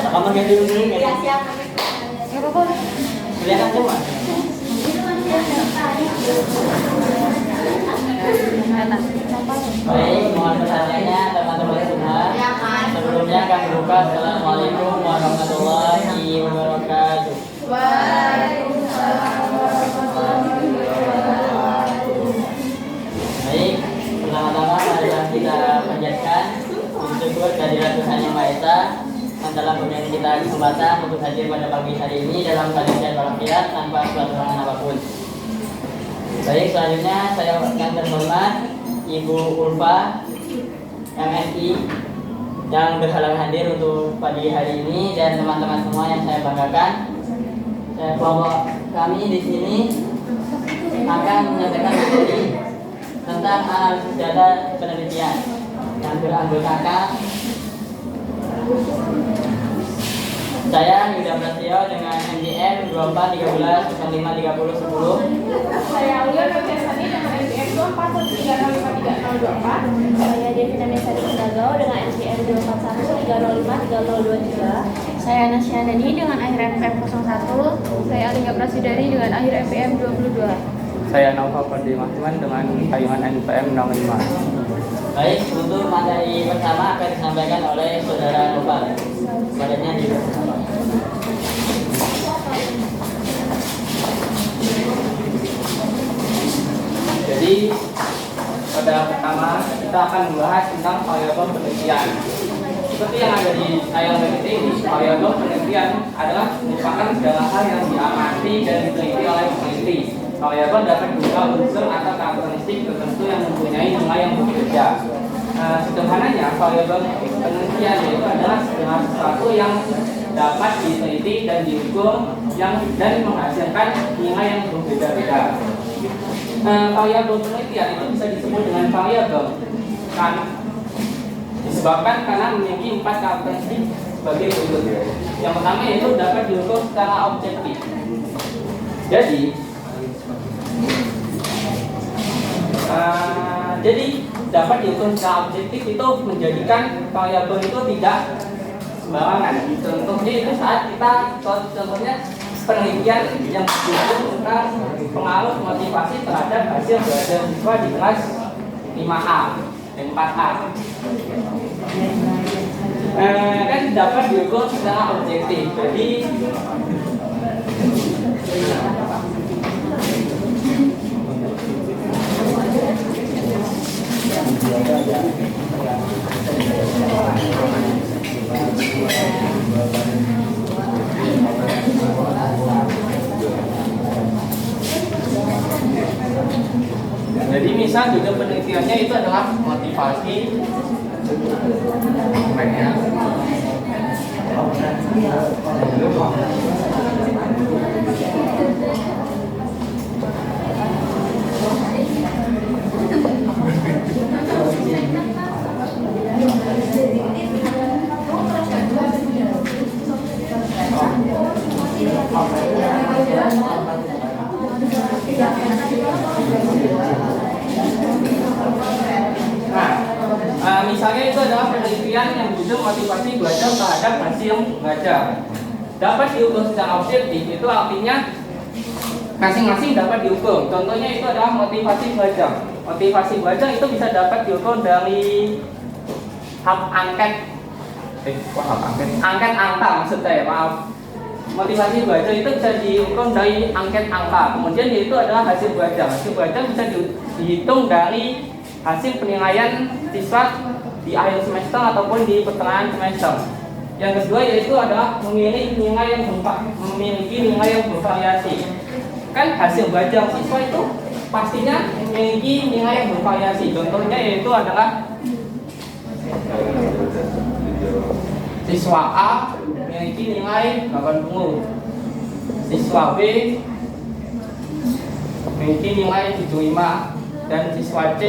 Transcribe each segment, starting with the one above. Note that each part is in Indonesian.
Kamu ganti dulu Ya ya. siap. Nggak apa-apa. Kelihatan semua. Baik, mohon perhatiannya teman-teman semua. Sebelumnya kami buka. Assalamualaikum warahmatullahi wabarakatuh. Baik, pertama-tama marilah kita panjatkan bersyukur kehadirat Tuhan Yang Maha Esa yang telah memberikan kita kesempatan untuk hadir pada pagi hari ini dalam kajian walafiat tanpa suatu halangan apapun. Baik, selanjutnya saya yang terhormat Ibu Ulfa MSI yang berhalangan hadir untuk pagi hari ini dan teman-teman semua yang saya banggakan. Kelompok kami di sini akan menyampaikan materi tentang analisis data penelitian yang beranggotakan saya Yuda Prasetyo dengan NDM 2413 05 30 10. Saya Aulia Noviasani dengan NPM 2413053024. Saya Devina Mesari Kendagao dengan NPM 241 305 3023. Saya Nasya Nani dengan akhir NPM 01. Saya Alinga Prasidani dengan akhir NPM 22. Saya Nova Fadli Mahman dengan kayuhan NPM 65. Baik, untuk materi pertama akan disampaikan oleh Saudara Nova. Badannya di Jadi pada pertama kita akan membahas tentang variabel penelitian. Seperti yang ada di tayangan berikut ini, variabel penelitian adalah merupakan segala hal yang diamati dan diteliti oleh peneliti. Variabel dapat berupa unsur atau karakteristik tertentu yang mempunyai nilai yang berbeda. Sederhananya, variabel penelitian itu adalah segala sesuatu yang dapat diteliti dan diukur dan menghasilkan nilai yang berbeda-beda. Variabel penelitian itu bisa disebut dengan variabel kan disebabkan karena memiliki 4 karakteristik sebagai berikut. Yang pertama yaitu dapat diukur secara objektif. Jadi dapat diukur secara objektif itu menjadikan variabel itu tidak sembarangan. Contohnya itu saat kita penelitian yang berhubung tentang pengaruh motivasi terhadap hasil belajar siswa di kelas 5A dan 4A. Kan dapat diukur secara objektif. Jadi Jadi misal juga penelitiannya itu adalah motivasi misalnya itu adalah penelitian yang berjudul motivasi belajar terhadap hasil belajar. Dapat diukur secara objektif itu artinya masing-masing dapat diukur. Contohnya itu adalah motivasi belajar. Motivasi belajar itu bisa dapat diukur dari angket angka maksudnya ya, maaf. Motivasi belajar itu bisa diukur dari angket angka. Kemudian yaitu adalah hasil belajar. Hasil belajar bisa dihitung dari hasil penilaian siswa di akhir semester ataupun di pertengahan semester. Yang kedua yaitu adalah memiliki nilai yang bervariasi. Kan hasil belajar siswa itu pastinya memiliki nilai yang bervariasi. Contohnya yaitu adalah siswa A memiliki nilai 80, siswa B memiliki nilai 75, dan siswa C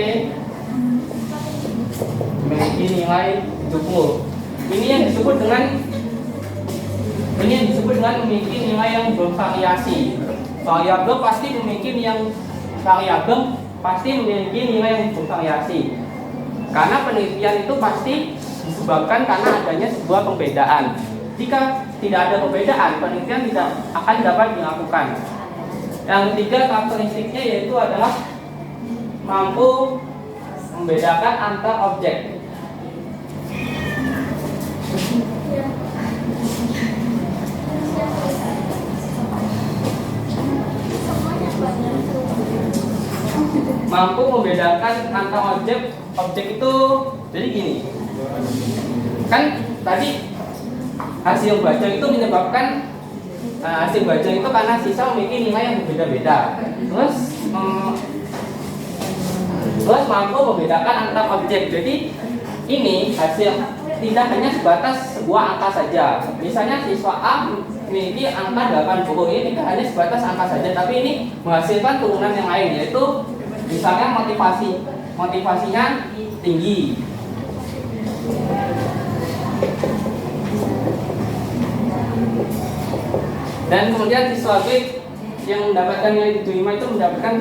memiliki nilai 70. Ini yang disebut dengan memiliki nilai yang bervariasi. Variabel pasti memiliki nilai yang bervariasi. Karena penelitian itu pasti disebabkan karena adanya sebuah pembedaan. Jika tidak ada perbedaan, penelitian tidak akan dapat dilakukan. Yang ketiga karakteristiknya yaitu adalah mampu membedakan antar objek. Mampu membedakan antar objek itu jadi gini. Kan tadi hasil bajang itu menyebabkan hasil bajang itu karena siswa memiliki nilai yang berbeda-beda. Terus mampu membedakan antar objek. Jadi ini hasil tidak hanya sebatas sebuah angka saja. Misalnya siswa A memiliki angka 80, ini tidak hanya sebatas angka saja, tapi ini menghasilkan turunan yang lain, yaitu misalnya motivasinya tinggi. Dan kemudian siswa B yang mendapatkan nilai 75 itu mendapatkan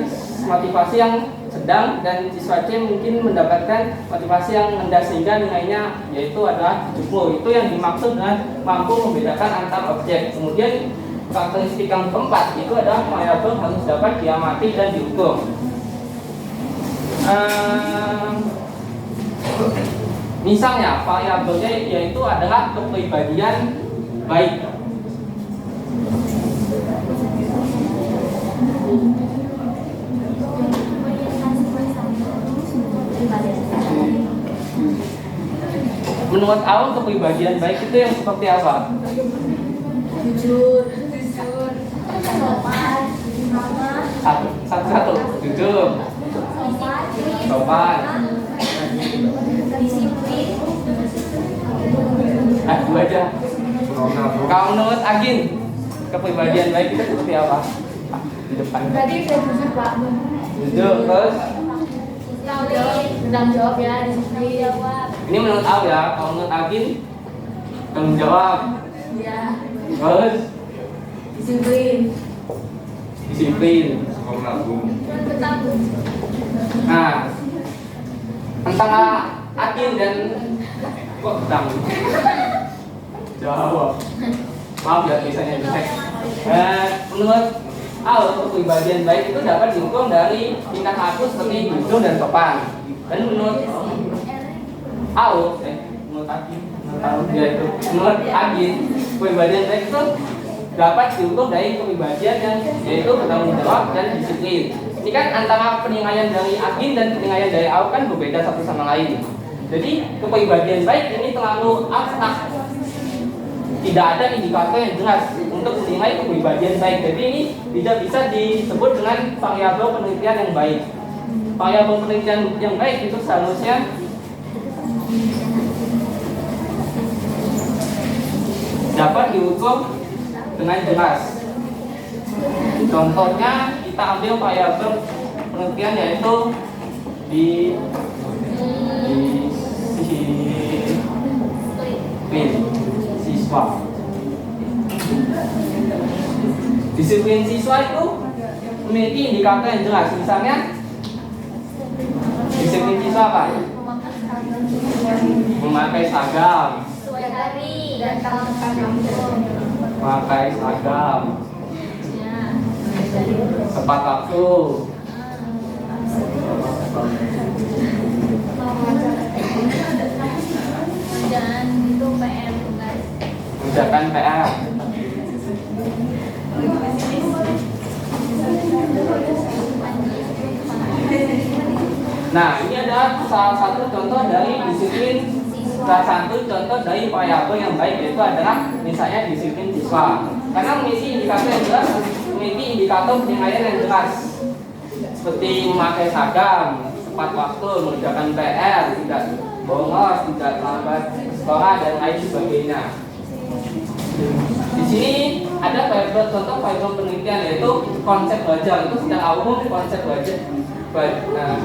motivasi yang sedang, dan siswa C mungkin mendapatkan motivasi yang rendah sehingga nilainya yaitu adalah 70. Itu yang dimaksud dengan mampu membedakan antar objek. Kemudian karakteristik yang keempat itu adalah variabel harus dapat diamati dan diukur. Misalnya variabelnya yaitu adalah kepribadian baik. Menurut awam kepribadian baik itu yang seperti apa? Jujur, sopan, Satu, jujur, sopan. disiplin. Dua aja. Kalau menurut Agin, kepribadian baik itu seperti apa? Di depan. Tadi saya jujur Pak. Jujur, terus Tanggung jawab ya, disiplin. Jawab. ini menurut Al ya. Kalau menurut Agin, tanggung jawab. Ya. Terus Disiplin. disiplin. Bertanggung. Nah, tentang Agin dan kok tanggung jawab. Maaf ya tulisannya jelek. Menurut Al, kepribadian baik itu dapat diukur dari tingkat aku seperti jujur dan sopan. Dan menurut Al, menurut Agin, menurut Agin, kepribadian baik itu dapat diukur dari kepribadian yang yaitu bertanggung jawab dan disiplin. Ini kan antara penilaian dari Agin dan penilaian dari Al kan berbeda satu sama lain. Jadi kepribadian baik ini terlalu abstrak. Tidak ada indikator yang jelas untuk menilai kepribadian baik. Jadi ini tidak bisa disebut dengan variabel penelitian yang baik. Variabel penelitian yang baik itu seharusnya dapat diukur dengan jelas. Contohnya kita ambil variabel penelitian yaitu disiplin siswa. Disiplin siswa itu memiliki indikator yang jelas. Misalnya disiplin siswa apa? Memakai seragam. Sesuai hari dan kampung. Memakai seragam. Tepat waktu. Dan itu PR tugas. Mengerjakan PR. Nah, ini adalah salah satu contoh dari disiplin. Salah satu contoh dari variabel yang baik yaitu adalah misalnya disiplin siswa. Karena memiliki indikator yang jelas, memiliki indikator penilaian yang jelas, seperti memakai seragam, tepat waktu, mengerjakan PR, tidak bolos, tidak terlambat sekolah dan lain sebagainya. Di sini ada contoh variabel penelitian yaitu konsep belajar. Itu secara umum konsep belajar.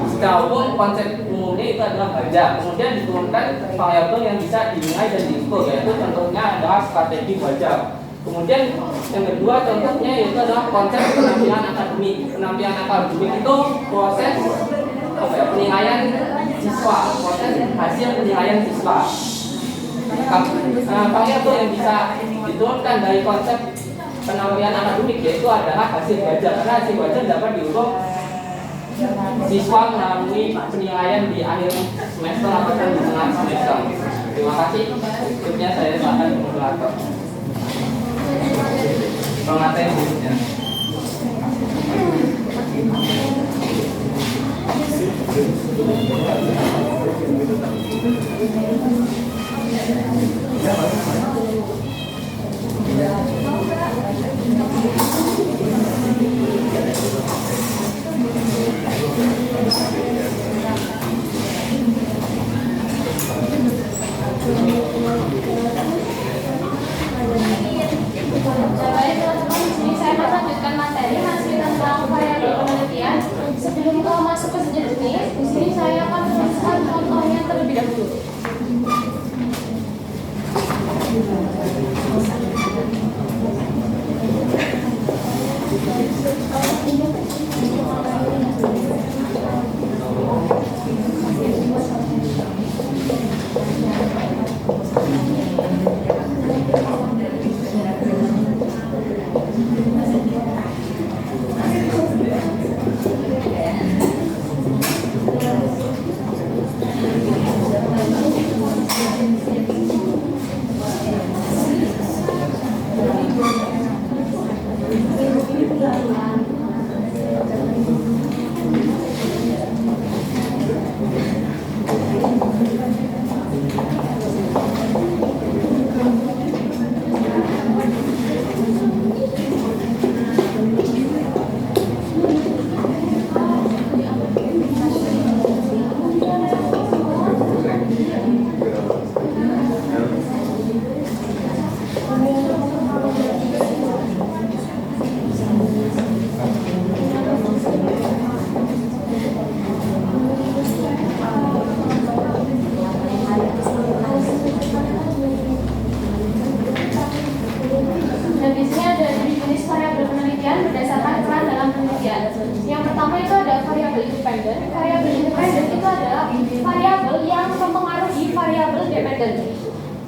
Secara umum konsep umumnya itu adalah belajar. Kemudian diturunkan variabel yang bisa dinilai dan diukur, yaitu contohnya adalah strategi belajar. Kemudian yang kedua contohnya yaitu adalah konsep penampilan akademik. Penampilan akademik itu proses penilaian siswa, proses hasil penilaian siswa. variabel yang bisa diturunkan dari konsep penampilan anak unik yaitu adalah hasil belajar, karena hasil belajar dapat diukur siswa melalui penilaian di akhir semester atau di tengah semester. Terima kasih. Berikutnya saya silakan moderator pengatain berikutnya. Baik teman-teman, di sini saya akan lanjutkan materi hasil tentang variabel penelitian. Sebelum kita masuk ke sejenis, di sini saya akan menuliskan contohnya terlebih dahulu.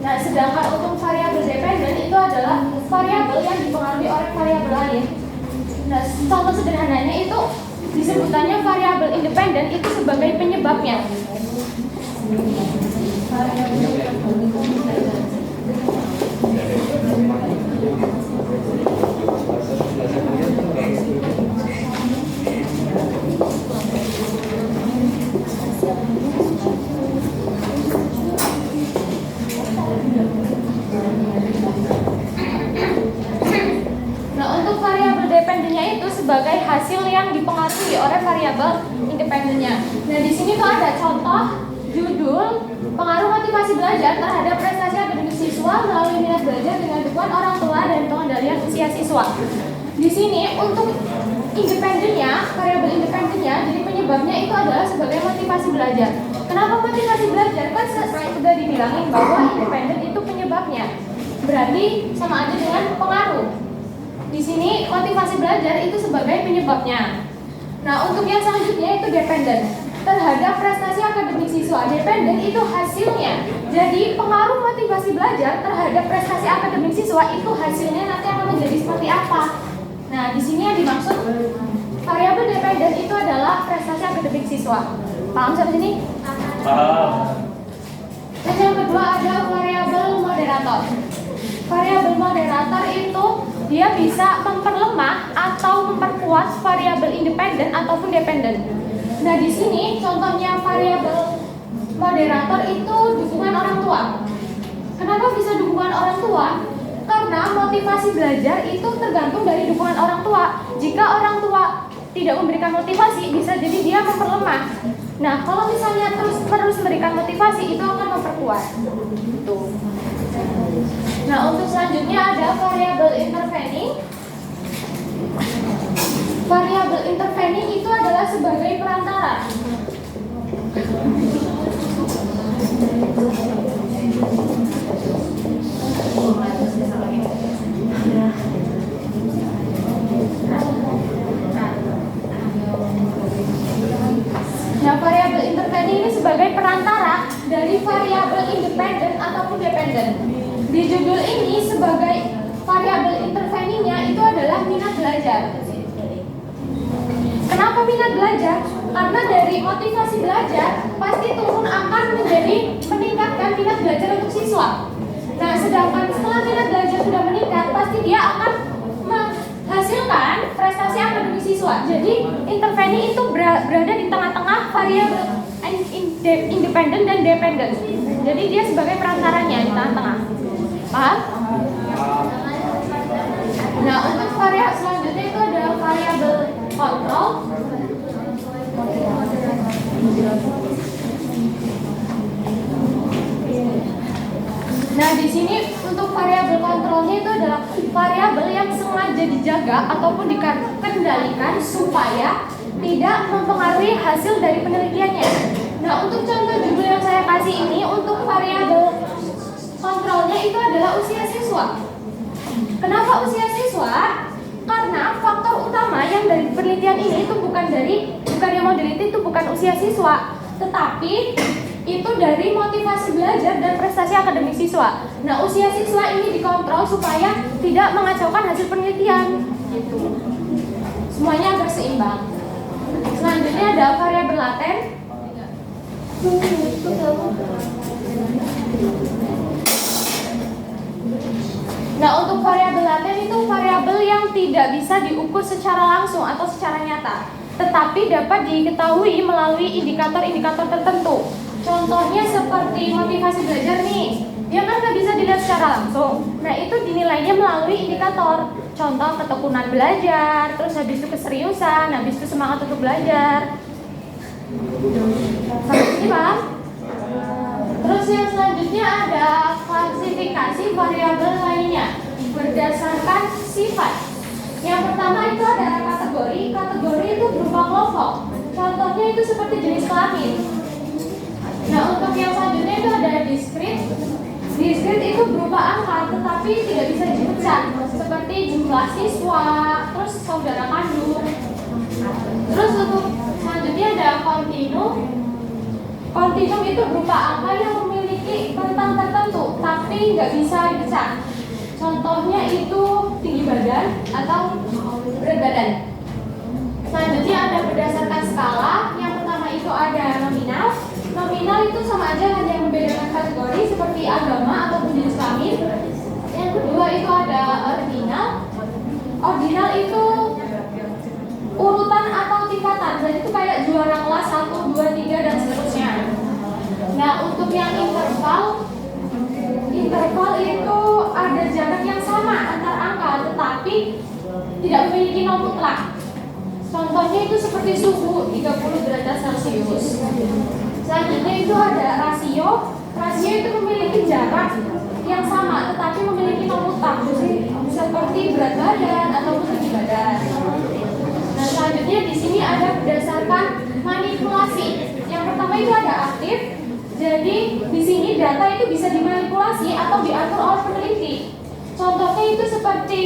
Nah, sedangkan untuk variabel dependen itu adalah variabel yang dipengaruhi oleh variabel lain. Nah, contoh sederhananya itu disebutannya variabel independen itu sebagai penyebabnya. Sebagai hasil yang dipengaruhi oleh variabel independennya. Nah, di sini tuh ada contoh judul pengaruh motivasi belajar terhadap prestasi akademik siswa melalui minat belajar dengan dukungan orang tua dan pengendalian usia siswa. Di sini untuk independennya, variabel independennya, jadi penyebabnya itu adalah sebagai motivasi belajar. Kenapa motivasi belajar? Kan sudah dibilangin bahwa independen itu penyebabnya. Berarti sama aja dengan pengaruh. Di sini motivasi belajar itu sebagai penyebabnya. Nah, untuk yang selanjutnya itu dependen terhadap prestasi akademik siswa. Dependen itu hasilnya. Jadi pengaruh motivasi belajar terhadap prestasi akademik siswa itu hasilnya nanti akan menjadi seperti apa? Nah, di sini yang dimaksud variabel dependen itu adalah prestasi akademik siswa. Paham sampai sini? Paham. Dan yang kedua ada variabel moderator. Variabel moderator itu dia bisa memperlemah atau memperkuat variabel independen ataupun dependen. Nah, di sini contohnya variabel moderator itu dukungan orang tua. Kenapa bisa dukungan orang tua? Karena motivasi belajar itu tergantung dari dukungan orang tua. Jika orang tua tidak memberikan motivasi, bisa jadi dia memperlemah. Nah, kalau misalnya terus memberikan motivasi, itu akan memperkuat. Tuh. Nah, untuk selanjutnya ada variabel intervening. Variabel intervening itu adalah sebagai perantara. Nah, variabel intervening ini sebagai perantara dari variabel independen ataupun dependen. minat belajar. Karena dari motivasi belajar pasti turun akan menjadi meningkatkan minat belajar untuk siswa. Nah, sedangkan setelah minat belajar sudah meningkat, pasti dia akan menghasilkan prestasi akademik siswa. Jadi interveni itu berada di tengah-tengah variabel independen dan dependen. Jadi dia sebagai perantaranya di tengah-tengah. Paham? Nah, untuk variabel selanjutnya itu ada variabel kontrol. Nah, di sini untuk variabel kontrolnya itu adalah variabel yang sengaja dijaga ataupun dikendalikan supaya tidak mempengaruhi hasil dari penelitiannya. Nah, untuk contoh judul yang saya kasih ini untuk variabel kontrolnya itu adalah usia siswa. Kenapa usia siswa? Karena faktor utama yang dari penelitian ini itu bukan yang mau diteliti itu bukan usia siswa, tetapi itu dari motivasi belajar dan prestasi akademik siswa. Nah, usia siswa ini dikontrol supaya tidak mengacaukan hasil penelitian. Gitu. Semuanya agar seimbang. Selanjutnya ada variabel laten. Nah, untuk variabel laten itu variabel yang tidak bisa diukur secara langsung atau secara nyata, tetapi dapat diketahui melalui indikator-indikator tertentu. Contohnya seperti motivasi belajar nih, dia kan nggak bisa dilihat secara langsung. Nah, itu dinilainya melalui indikator. Contoh ketekunan belajar, terus habis itu keseriusan, habis itu semangat untuk belajar. Sampai sini paham? Terus yang selanjutnya ada klasifikasi variabel lainnya berdasarkan sifat. Yang pertama itu ada kategori. Kategori itu berupa kelompok. Contohnya itu seperti jenis kelamin. Nah, untuk yang selanjutnya itu ada diskrit. Diskrit itu berupa angka tetapi tidak bisa dipecah, seperti jumlah siswa, terus saudara kandung. Terus untuk selanjutnya ada kontinum. Kontinum itu berupa angka yang memiliki rentang tertentu tapi nggak bisa dipecah. Contohnya itu tinggi badan atau berat badan. Selanjutnya ada berdasarkan skala. Yang pertama itu ada nominal. Nominal itu sama aja, hanya yang membedakan kategori seperti agama ataupun jenis kelamin. Yang kedua itu ada ordinal. Ordinal itu urutan atau tingkatan. Jadi itu kayak juara kelas 1, 2, 3 dan seterusnya. Nah, untuk yang interval itu ada jarak yang sama antar angka tetapi tidak memiliki nol mutlak. Contohnya itu seperti suhu 30 derajat Celcius. Selanjutnya itu ada rasio. Rasio itu memiliki jarak yang sama tetapi memiliki nol mutlak, seperti berat badan ataupun tinggi badan. Nah, selanjutnya di sini ada berdasarkan manipulasi. Yang pertama itu ada aktif. Jadi di sini data itu bisa dimanipulasi atau diatur oleh peneliti. Contohnya itu seperti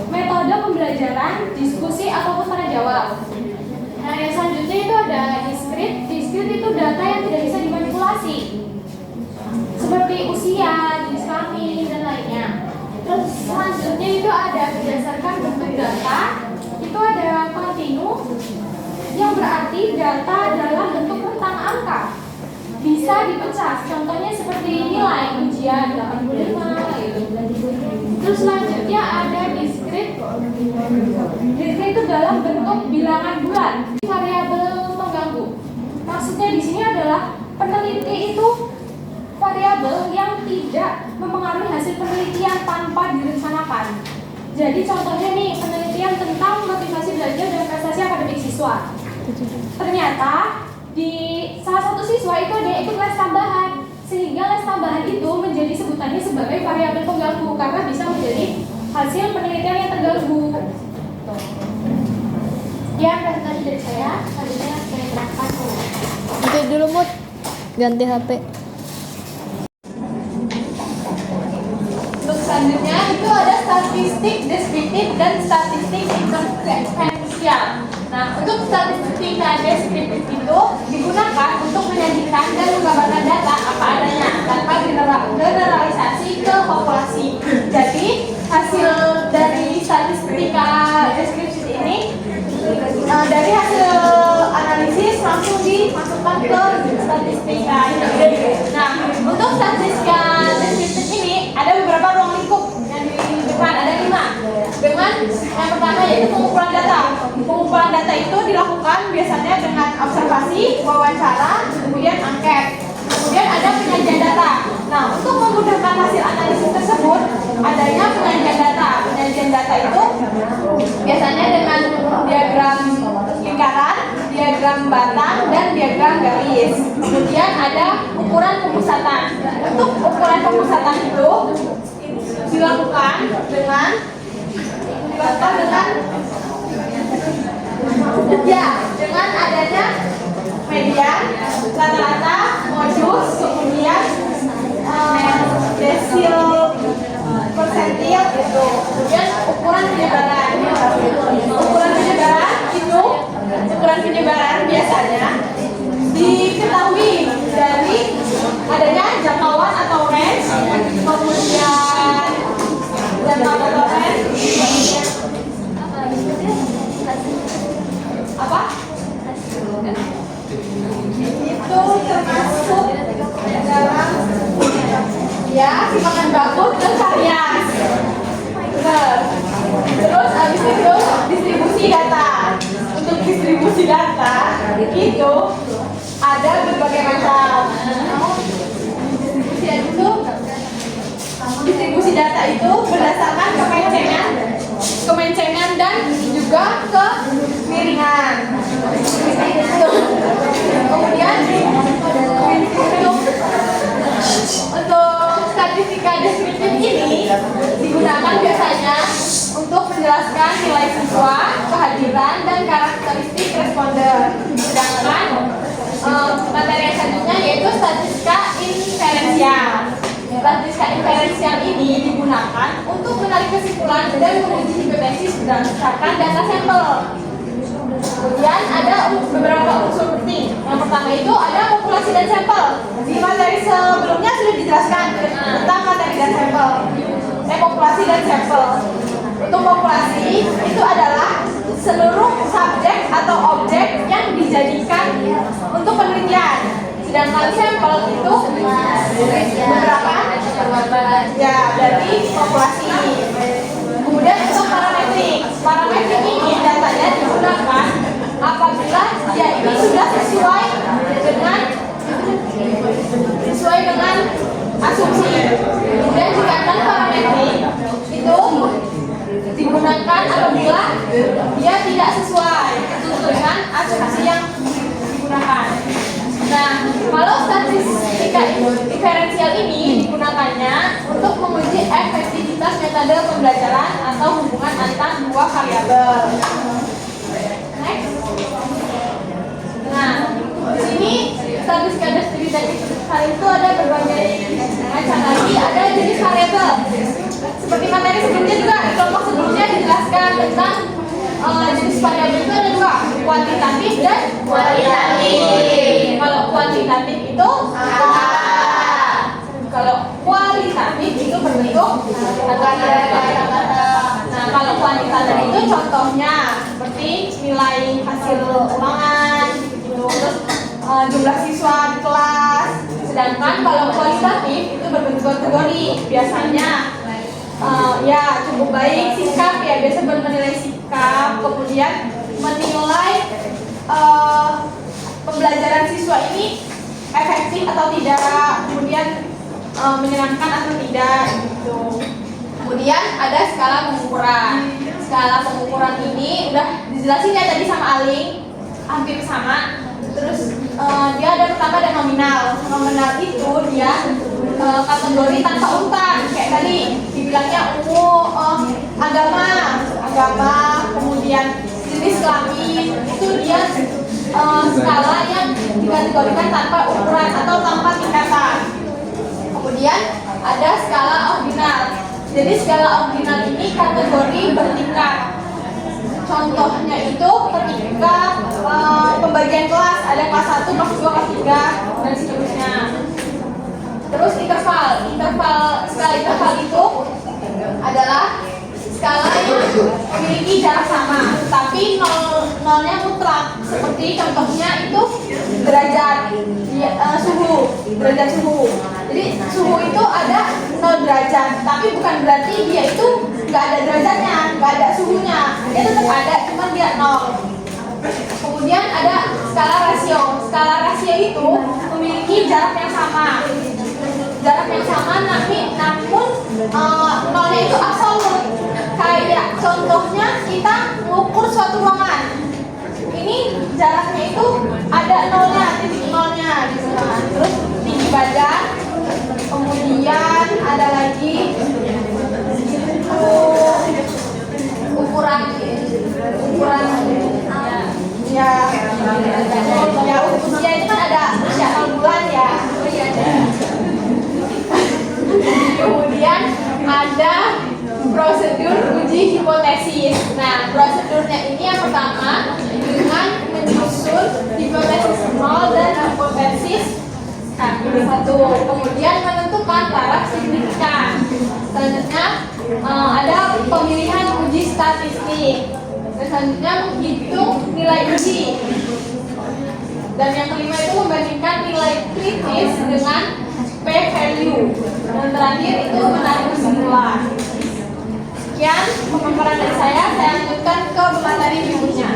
metode pembelajaran, diskusi ataupun tanya jawab. Nah, yang selanjutnya itu ada diskrit. Diskrit itu data yang tidak bisa dimanipulasi, seperti usia, jenis kelamin dan lainnya. Terus selanjutnya itu ada berdasarkan bentuk data. Itu ada kontinu, yang berarti data dalam bentuk rentang angka bisa dipecah. Contohnya seperti nilai ujian 85 gitu. Terus selanjutnya ada diskrit. Diskrit itu dalam bentuk bilangan bulan. Variabel pengganggu. Maksudnya di sini adalah peneliti itu variabel yang tidak mempengaruhi hasil penelitian tanpa direncanakan. Jadi contohnya nih, penelitian tentang motivasi belajar dan prestasi akademik siswa. Ternyata di salah satu siswa itu ada ikut les tambahan, sehingga les tambahan itu menjadi sebutannya sebagai variabel pengganggu karena bisa menjadi hasil penelitian yang terganggu. Ya, presentasi dari saya. Selanjutnya saya terangkan. Oke dulu Mut, ganti HP. Untuk selanjutnya itu ada statistik deskriptif dan statistik inferensial. Nah, untuk statistik deskriptif itu digunakan untuk menyajikan dan menggambarkan data apa adanya tanpa generalisasi ke populasi. Jadi hasil dari statistika deskriptif ini Yang pertama yaitu pengumpulan data. Pengumpulan data itu dilakukan biasanya dengan observasi, wawancara, kemudian angket. Kemudian ada penyajian data. Nah, untuk memudahkan hasil analisis tersebut, adanya penyajian data. Penyajian data itu biasanya dengan diagram lingkaran, diagram batang, dan diagram garis. Kemudian ada ukuran pemusatan. Untuk ukuran pemusatan itu dilakukan dengan dengan adanya median, rata-rata, modus, kemudian desil persentil itu. Kemudian ukuran penyebaran. Ukuran penyebaran biasanya diketahui dari adanya jangkauan atau range, kemudian jangkauan atau range apa? Itu termasuk dalam ya timbangan bagus dan varias. Terus habis itu distribusi data. Untuk distribusi data itu ada berbagai macam. Distribusi data itu berdasarkan kemencengan dan juga kemiringan. Kemudian untuk statistika deskriptif ini digunakan biasanya untuk menjelaskan nilai siswa, kehadiran, dan karakteristik responden. Sedangkan materi yang selanjutnya yaitu statistika inferensial. Statistika inferensial ini digunakan untuk menarik kesimpulan dan menguji hipotesis berdasarkan data sampel. Kemudian ada beberapa unsur penting. Yang pertama itu ada populasi dan sampel. Di materi sebelumnya sudah dijelaskan tentang materi dan sampel. Populasi dan sampel. Untuk populasi itu adalah seluruh subjek atau objek yang dijadikan untuk penelitian. Sedangkan sampel itu beberapa ya dari populasi. Kemudian untuk parametrik ini datanya digunakan apabila dia ini sudah sesuai dengan asumsi. Kemudian jika parametrik itu digunakan apabila dia tidak sesuai dengan asumsi yang digunakan. Nah, kalau statistika diferensial ini digunakannya untuk menguji efektivitas metode pembelajaran atau hubungan antar dua variabel. Next. Nah, di sini statistika diferensial itu ada berbagai macam lagi, ada jenis variabel. Seperti materi sebelumnya juga di kelompok sebelumnya dijelaskan tentang jenis variabel itu ada dua, kuantitatif dan kualitatif. Kalau kuantitatif itu kalau kualitatif itu berbentuk kata-kata. Nah, kalau kuantitatif itu contohnya seperti nilai hasil ulangan, gitu. Terus jumlah siswa di kelas. Sedangkan kalau kualitatif itu berbentuk kategori, biasanya ya cukup baik, sikap ya biasa menilai sikap, kemudian menilai pembelajaran siswa ini efektif atau tidak, kemudian menyenangkan atau tidak gitu. Kemudian ada skala pengukuran. Skala pengukuran ini udah dijelasin ya tadi sama Aling, hampir sama. Terus dia ada pertama ada nominal. Nominal itu dia kategori tanpa urutan. Kayak tadi dibilangnya agama, kemudian jenis kelamin, itu dia skala yang dikategorikan tanpa ukuran atau tanpa tingkatan. Kemudian ada skala ordinal. Jadi skala ordinal ini kategori bertingkat. Contohnya itu ketika pembagian kelas, ada kelas 1, kelas 2, kelas 3, dan seterusnya. Terus interval skala interval itu adalah skala yang memiliki jarak sama, tapi nolnya mutlak. Seperti contohnya itu derajat suhu. Jadi suhu itu ada 0 derajat, tapi bukan berarti dia itu nggak ada derajatnya, nggak ada suhunya, dia tetap ada, cuma dia 0. Kemudian ada skala rasio. Skala rasio itu memiliki jarak yang sama, namun nolnya itu absolut. Kayak contohnya kita mengukur suatu ruangan, ini jaraknya itu ada nolnya, titik nolnya gitu kan. Terus tinggi badan, kemudian ada lagi ukuran usia itu kan ada usia 0 bulan ya. Kemudian ada prosedur uji hipotesis. Nah, prosedurnya ini yang pertama dengan menyusun hipotesis 0 dan hipotesis 1. Kemudian menentukan taraf signifikan. Selanjutnya ada pemilihan uji statistik. Selanjutnya menghitung nilai uji. Dan yang kelima itu membandingkan nilai kritis dengan p-value. Dan terakhir itu menarik kesimpulan. Sekian pemaparan dari saya lanjutkan ke materi minggunya.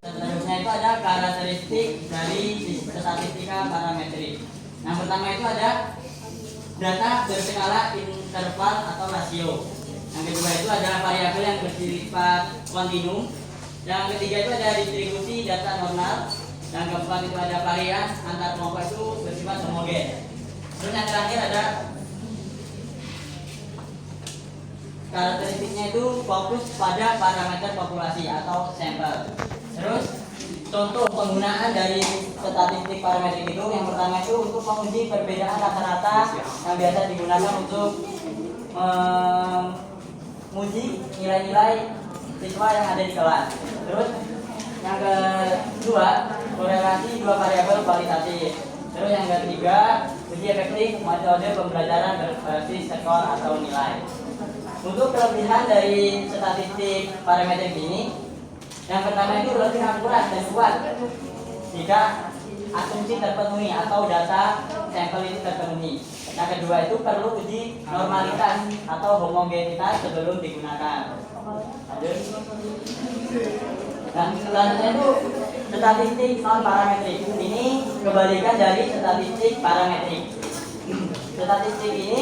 Selanjutnya itu ada karakteristik dari statistika parametrik. Yang pertama itu ada data berskala interval atau rasio. Yang kedua itu ada variabel yang bersifat kontinum. Yang ketiga itu ada distribusi data normal. Yang keempat itu ada varian antar kelompok itu bersifat homogen. Terus yang terakhir ada karakteristiknya itu fokus pada parameter populasi atau sampel. Terus contoh penggunaan dari statistik parametrik itu yang pertama itu untuk menguji perbedaan rata-rata yang biasa digunakan untuk menguji nilai-nilai siswa yang ada di kelas. Terus yang kedua korelasi dua variabel kualitatif. Terus yang ketiga uji efektif metode pembelajaran berbasis skor atau nilai. Untuk kelebihan dari statistik parametrik ini, yang pertama itu lebih akurat dan kuat jika asumsi terpenuhi atau data sampel ini terpenuhi. Yang kedua itu perlu uji normalitas atau homogenitas sebelum digunakan. Lanjut. Nah, selanjutnya itu statistik non parametrik. Ini kebalikan dari statistik parametrik. Statistik ini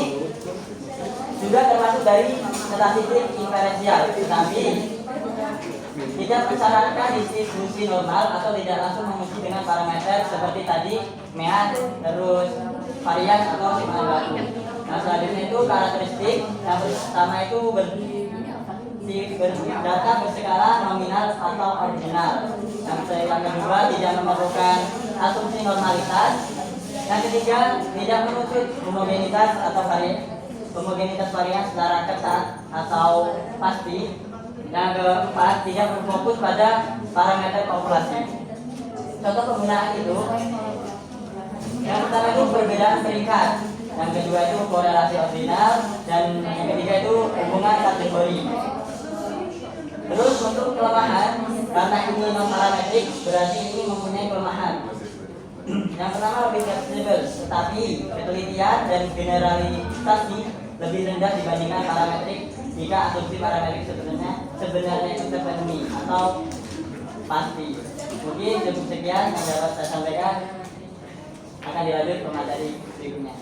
juga termasuk dari statistik inferensial, tetapi tidak mensyaratkan distribusi normal atau tidak langsung menguji dengan parameter seperti tadi MEA, terus varian atau sigma baru. Nah, selanjutnya itu karakteristik. Yang pertama itu data berskala nominal atau ordinal. Yang kedua tidak memerlukan asumsi normalitas. Yang ketiga tidak menuntut homogenitas atau homogenitas varian secara ketat atau pasti. Yang keempat tidak berfokus pada parameter populasi. Contoh penggunaan itu yang pertama itu perbedaan peringkat, yang kedua itu korelasi ordinal, dan yang ketiga itu hubungan kategori. Terus untuk kelemahan, karena ini non parametrik berarti ini mempunyai kelemahan. Yang pertama lebih fleksibel, tetapi ketelitian dan generalisasi lebih rendah dibandingkan parametrik jika asumsi parametrik sebenarnya itu terpenuhi atau pasti. Mungkin cukup sekian yang dapat saya sampaikan. Akan dilanjut ke materi berikutnya.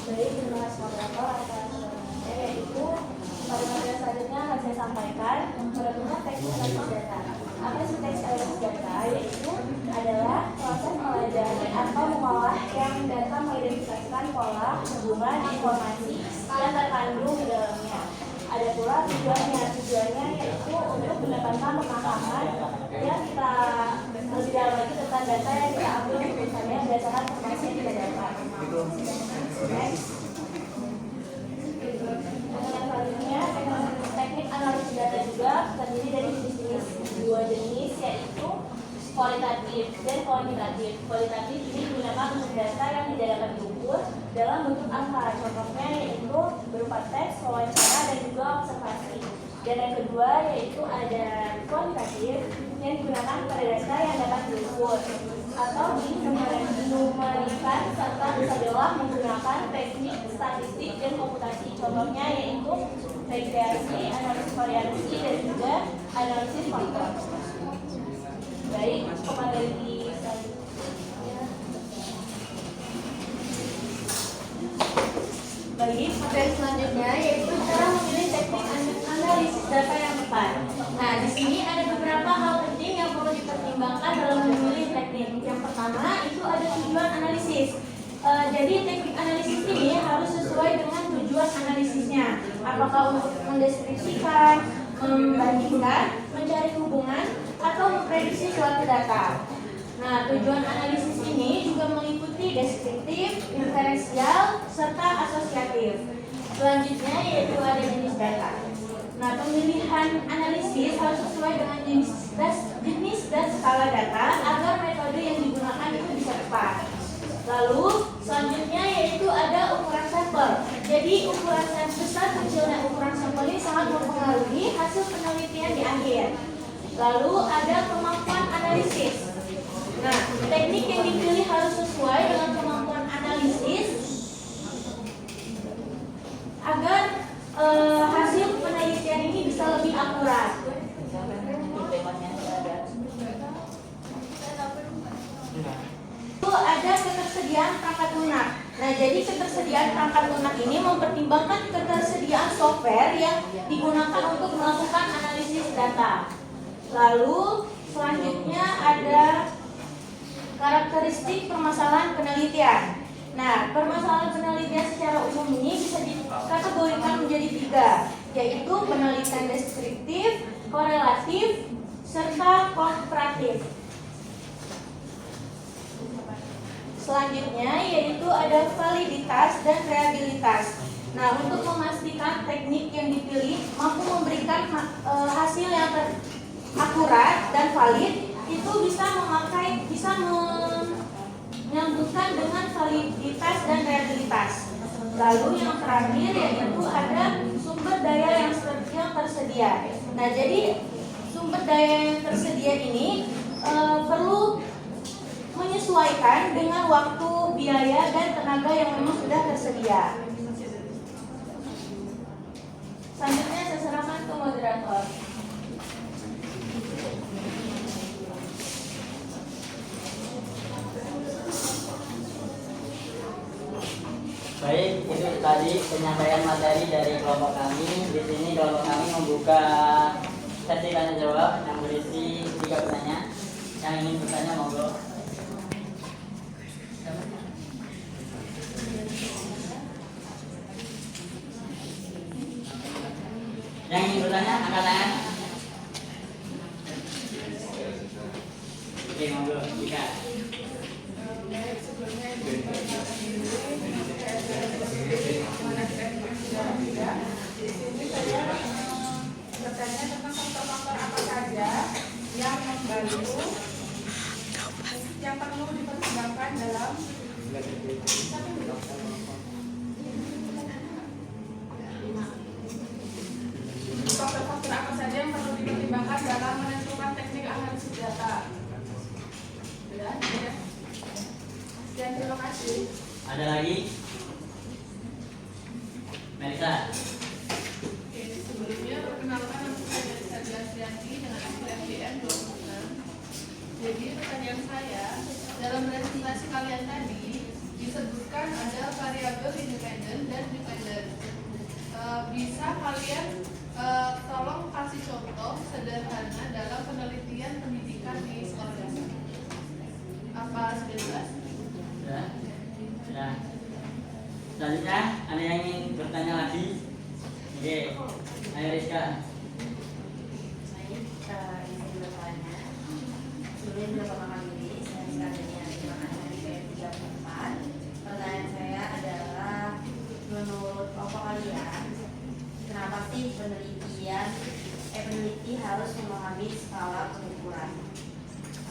Baik, terima kasih yaitu pada materi selanjutnya akan saya sampaikan pertama teks analisis data. Apa sih teks analisis data? Yaitu adalah proses mempelajari atau mengolah yang data mengidentifikasikan pola hubungan informasi yang terkandung di dalamnya. Ada pula tujuannya yaitu untuk mendapatkan pemahaman yang kita lebih dalam lagi tentang data yang kita ambil misalnya berdasarkan informasi yang kita dapat. Next. Selanjutnya teknik analisis data juga terdiri dari dua jenis yaitu kualitatif dan kuantitatif. Kualitatif ini digunakan untuk data yang tidak dapat diukur dalam bentuk angka. Contohnya yaitu berupa teks, wawancara, dan juga observasi. Dan yang kedua yaitu ada kuantitatif yang digunakan pada data yang dapat diukur. atau dinumerikan serta adalah menggunakan teknik statistik dan komputasi. Contohnya yaitu regresi, analisis variasi, dan juga analisis faktor. Baik, ke materi selanjutnya. Baik, materi selanjutnya yaitu cara memilih teknik analisis data yang tepat. Nah, di sini ada beberapa hal penting yang perlu dipertimbangkan dalam memilih teknik. Yang pertama itu ada tujuan analisis. Jadi teknik analisis ini harus sesuai dengan tujuan analisisnya. Apakah untuk mendeskripsikan, membandingkan, mencari hubungan, atau memprediksi suatu data. Nah, tujuan analisis ini juga meliputi deskriptif, inferensial, serta asosiatif. Selanjutnya yaitu ada jenis data. Nah, pemilihan analisis harus sesuai dengan jenis dan skala data agar metode yang digunakan itu bisa tepat. Lalu selanjutnya yaitu ada ukuran sampel. Jadi ukuran sampel besar kecilnya ukuran sampel ini sangat mempengaruhi hasil penelitian di akhir. Lalu ada kemampuan analisis. Nah, teknik yang dipilih harus sesuai dengan kemampuan analisis agar hasil penelitian ini bisa lebih akurat. Itu ada ketersediaan perangkat lunak. Nah, jadi ketersediaan perangkat lunak ini mempertimbangkan ketersediaan software yang digunakan untuk melakukan analisis data. Lalu selanjutnya ada karakteristik permasalahan penelitian. Nah, permasalahan penelitian secara umum ini bisa dikategorikan menjadi 3, yaitu penelitian deskriptif, korelatif, serta komparatif. Selanjutnya yaitu ada validitas dan reliabilitas. Nah, untuk memastikan teknik yang dipilih mampu memberikan hasil yang akurat dan valid, itu bisa menyambungkan dengan validitas dan reliabilitas. Lalu yang terakhir yaitu ada sumber daya yang tersedia. Nah, jadi sumber daya yang tersedia ini perlu menyesuaikan dengan waktu, biaya, dan tenaga yang memang sudah tersedia. Selanjutnya saya serahkan ke moderator. Baik, itu tadi penyampaian materi dari kelompok kami. Di sini kelompok kami membuka sesi tanya jawab yang berisi 3 pertanyaan. Yang ingin bertanya monggo. Yang ingin bertanya angkat tangan. Oke, monggo. Jika bertanya tentang faktor-faktor apa saja yang membantu yang perlu dipertimbangkan dalam faktor-faktor apa saja yang perlu dipertimbangkan dalam menentukan teknik analisis data. Ya. Dan terima kasih. ada lagi? Melisa. Sebelumnya perkenalkan nama saya Sadya Asrianti dengan hasil FDN 26. Jadi pertanyaan saya, dalam presentasi kalian tadi disebutkan ada variabel independen dan dependen. Bisa kalian tolong kasih contoh sederhana dalam penelitian pendidikan di sekolah dasar? Apa sudah jelas? Ya. Ya. Selanjutnya ada yang ingin bertanya lagi? Oke, ayo Rizka. Baik, izin bertanya. Sebelumnya sudah pertama kali saya sekalian terima kasih dari PM34. Pertanyaan saya adalah, menurut kelompok kalian, kenapa sih peneliti harus memahami skala pengukuran?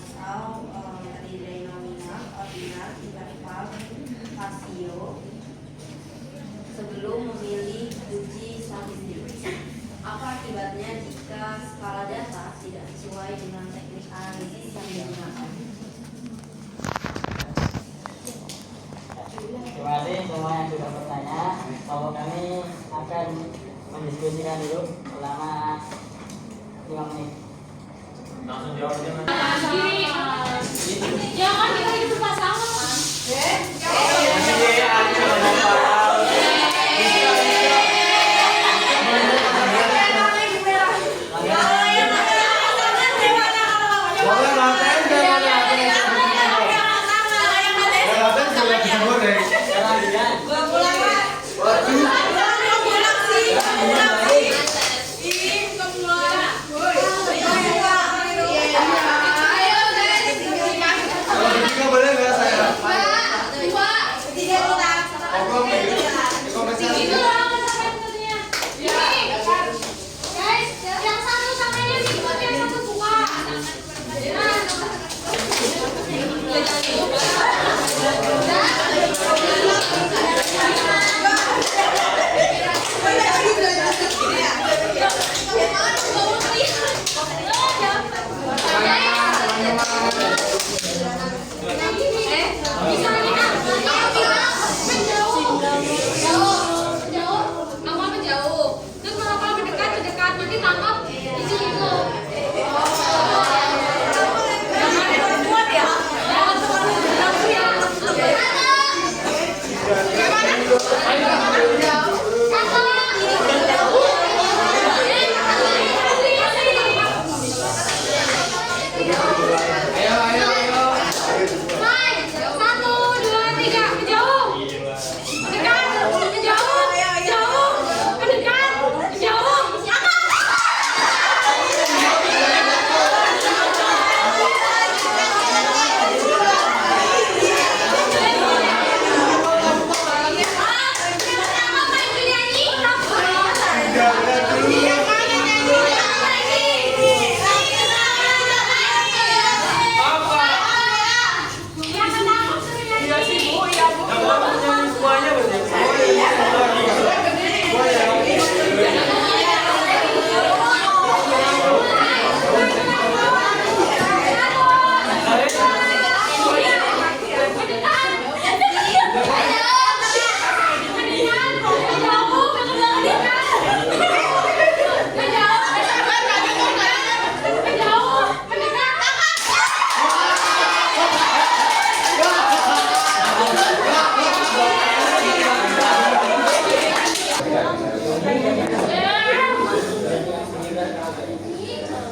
Atau terdiri dari nominal, ordinal, interval, rasio sebelum memilih uji statistik? Apa akibatnya jika skala data tidak sesuai dengan teknik analisis yang digunakan? kami akan mendiskusikan dulu selama 5 menit. Langsung jawab aja mas. Jangan kita hidup pasangan.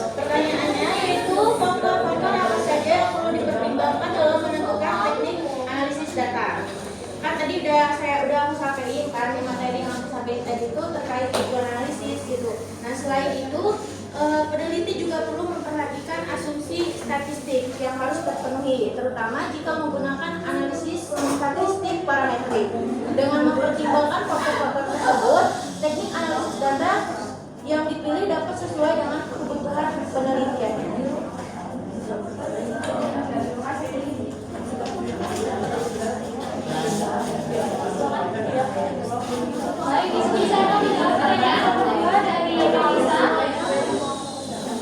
Pertanyaannya yaitu faktor-faktor apa saja yang perlu dipertimbangkan dalam menentukan teknik analisis data. Kan tadi saya udah sampaikan kan di materi yang aku sampaikan tadi itu terkait tujuan analisis gitu. Nah selain itu peneliti juga perlu memperhatikan asumsi statistik yang harus terpenuhi, terutama jika menggunakan analisis statistik parametrik. Dengan mempertimbangkan faktor-faktor tersebut, teknik analisis data yang dipilih dapat sesuai dengan kebutuhan penelitian. Baik, di sini saya mau menjawab pertanyaan kedua dari Kalisa.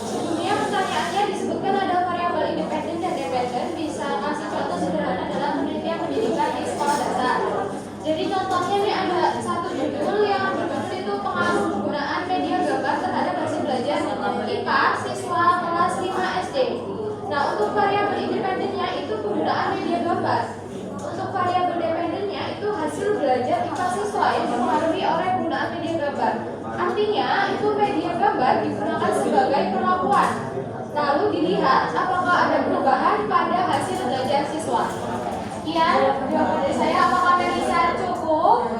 Sebelumnya pertanyaannya disebutkan ada variabel independen dan dependen. Bisa kasih contoh sederhana dalam penelitian pendidikan di sekolah dasar. Jadi contohnya nih ada satu judul yang berjudul itu pengaruh penggunaan media gambar terhadap hasil belajar IPA siswa kelas 5 SD. Nah, untuk variabel independennya itu penggunaan media gambar. Untuk variabel dependennya itu hasil belajar IPA siswa yang dipengaruhi oleh penggunaan media gambar. Artinya itu media gambar digunakan sebagai perlakuan. Lalu dilihat apakah ada perubahan pada hasil belajar siswa. Sekian jawaban dari saya. Apakah Melisa cukup?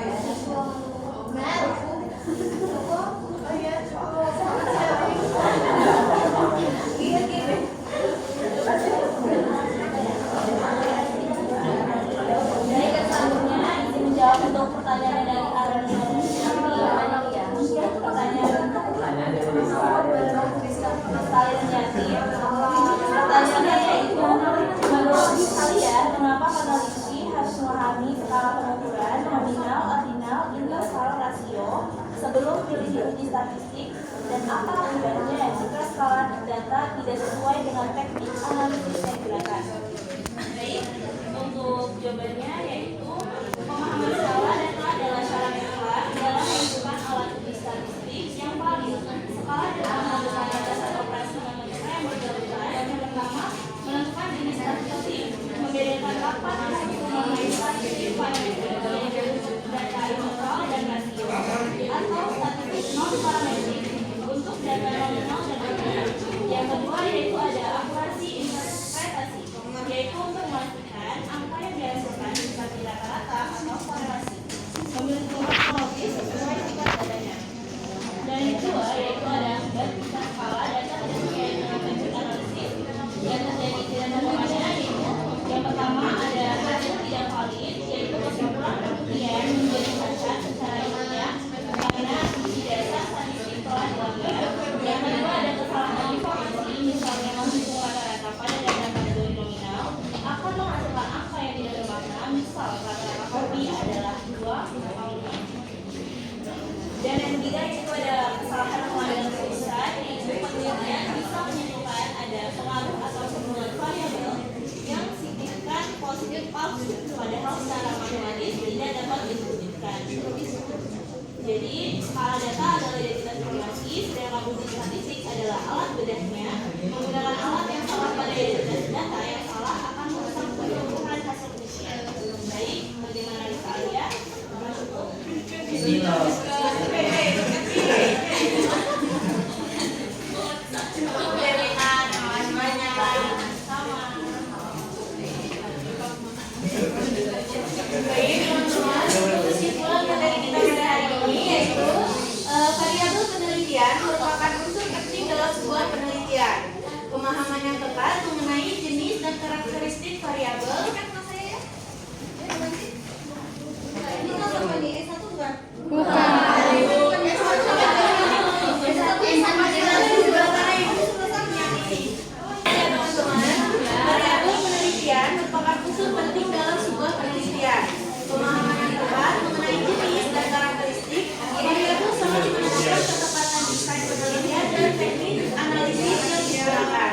Menjawab untuk pertanyaan dari Aaron ya. Pertanyaan dari pertanyaannya yaitu menurut kalian kenapa peneliti harus memahami skala pengukuran nominal, ordinal, integral, rasio sebelum pilih uji statistik, dan apa akibatnya jika skala data tidak sesuai dengan teknik analisis yang digunakan? Baik, untuk jawabannya yaitu pemahaman skala data adalah syarat mutlak dalam Rata-rata hobi adalah 2 tahun. Dan yang ketiga itu adalah kesalahan pengambilan keputusan, yaitu penelitian bisa menemukan ada pengaruh atau hubungan variabel yang signifikan positif palsu, padahal secara matematis tidak dapat dibuktikan. Jadi skala data adalah identitas informasi, sedangkan bukti statistik adalah alat bedahnya. Menggunakan alat yang salah pada identitas data yang salah akan merusak keseluruhan hasil penelitian. Baik, bagaimana di kalian? Ini loh. Baik teman-teman, kesimpulan materi kita pada hari ini yaitu variabel penelitian merupakan unsur penting dalam sebuah penelitian. Pemahaman yang tepat mengenai jenis dan karakteristik variabel. Ini sama di S1 bukan? Bukan. Variabel penelitian merupakan unsur penting dalam sebuah penelitian. Pemahaman yang tepat mengenai jenis dan karakteristik variabel sangat menentukan ketepatan desain penelitian dan teknik analisis yang digunakan.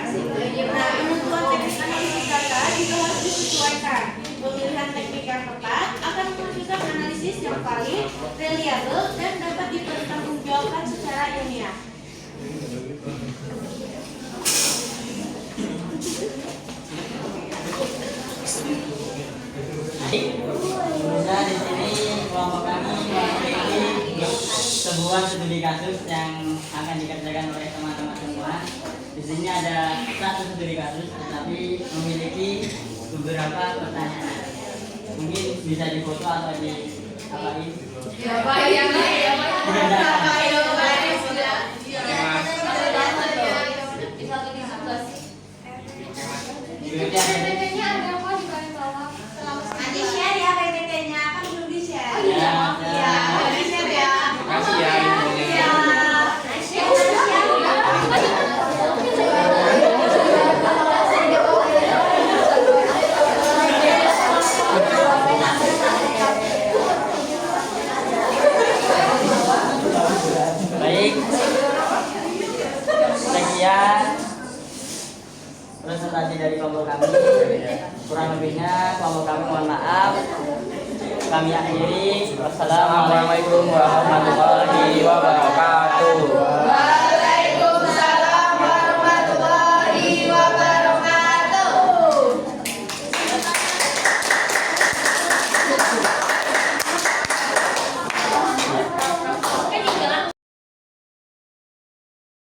Nah, penentuan teknik analisis data juga harus disesuaikan. Pemilihan teknik yang tepat akan menghasilkan analisis yang valid, reliable, dan dapat dipertanggungjawabkan secara ilmiah. Sebenarnya di sini kelompok kami memiliki sebuah studi kasus yang akan dikerjakan oleh teman-teman semua. Di sini ada satu studi kasus, tetapi memiliki beberapa pertanyaan. Mungkin bisa difoto atau diapain? PPT-nya ada apa di bagian bawah? Nanti share ya PPT-nya, kan belum di-share. Ya, Di-share ya. Makasih ya infonya. baik. Sekian presentasi dari kelompok kami. Kurang lebihnya kelompok kami mohon maaf. Kami akhiri. Wassalamualaikum Assalamualaikum warahmatullahi wabarakatuh.